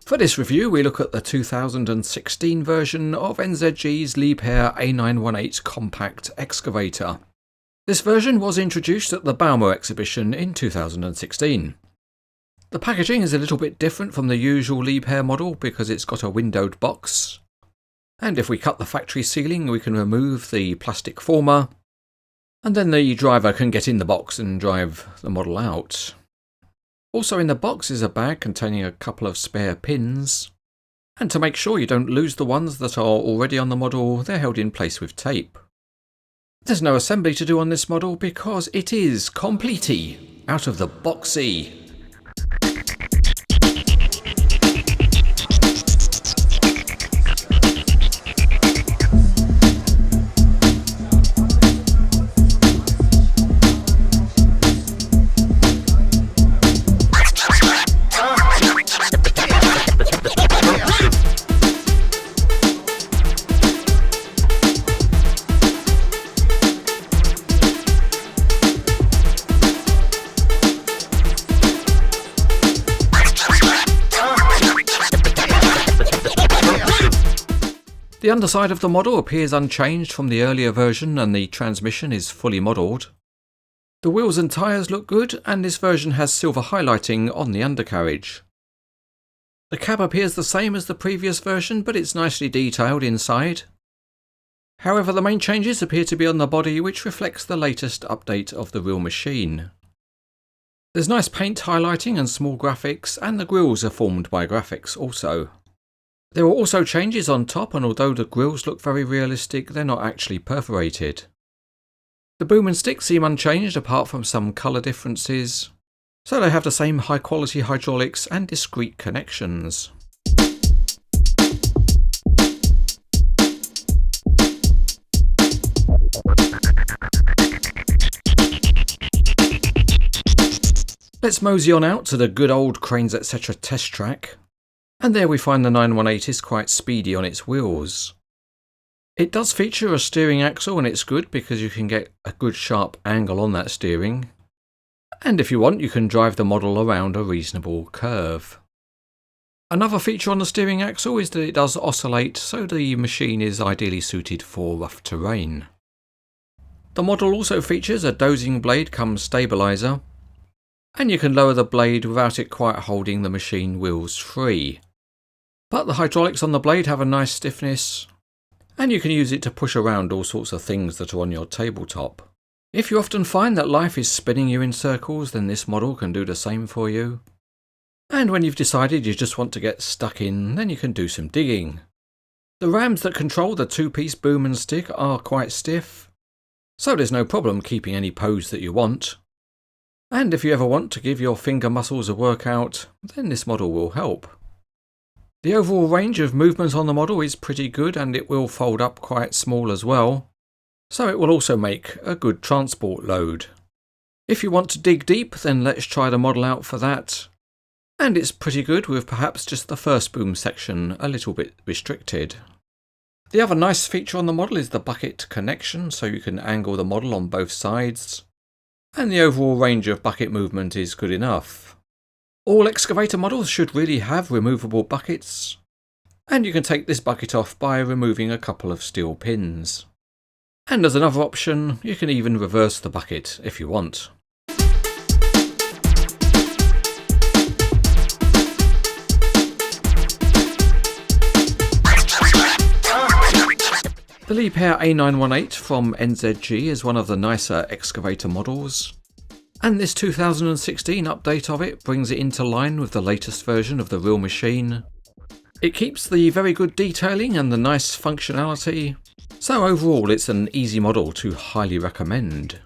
For this review, we look at the 2016 version of NZG's Liebherr A918 compact excavator. This version was introduced at the Bauma exhibition in 2016. The packaging is a little bit different from the usual Liebherr model because it's got a windowed box. And if we cut the factory ceiling, we can remove the plastic former, and then the driver can get in the box and drive the model out. Also in the box is a bag containing a couple of spare pins, and to make sure you don't lose the ones that are already on the model, they're held in place with tape. There's no assembly to do on this model because it is completely out of the boxy. The underside of the model appears unchanged from the earlier version and the transmission is fully modelled. The wheels and tyres look good and this version has silver highlighting on the undercarriage. The cab appears the same as the previous version but it's nicely detailed inside. However, the main changes appear to be on the body, which reflects the latest update of the real machine. There's nice paint highlighting and small graphics, and the grills are formed by graphics also. There are also changes on top, and although the grills look very realistic, they're not actually perforated. The boom and stick seem unchanged apart from some colour differences, so they have the same high quality hydraulics and discrete connections. Let's mosey on out to the good old Cranes Etc. test track. And there we find the 918 is quite speedy on its wheels. It does feature a steering axle and it's good because you can get a good sharp angle on that steering. And if you want, you can drive the model around a reasonable curve. Another feature on the steering axle is that it does oscillate, so the machine is ideally suited for rough terrain. The model also features a dozing blade cum stabiliser, and you can lower the blade without it quite holding the machine wheels free. But the hydraulics on the blade have a nice stiffness, and you can use it to push around all sorts of things that are on your tabletop. If you often find that life is spinning you in circles, then this model can do the same for you. And when you've decided you just want to get stuck in, then you can do some digging. The rams that control the two-piece boom and stick are quite stiff, so there's no problem keeping any pose that you want. And if you ever want to give your finger muscles a workout, then this model will help. The overall range of movement on the model is pretty good and it will fold up quite small as well, so it will also make a good transport load. If you want to dig deep, then let's try the model out for that. And it's pretty good with perhaps just the first boom section a little bit restricted. The other nice feature on the model is the bucket connection, so you can angle the model on both sides. And the overall range of bucket movement is good enough. All excavator models should really have removable buckets, and you can take this bucket off by removing a couple of steel pins. And as another option, you can even reverse the bucket if you want. The Liebherr A918 from NZG is one of the nicer excavator models, and this 2016 update of it brings it into line with the latest version of the real machine. It keeps the very good detailing and the nice functionality, so overall it's an easy model to highly recommend.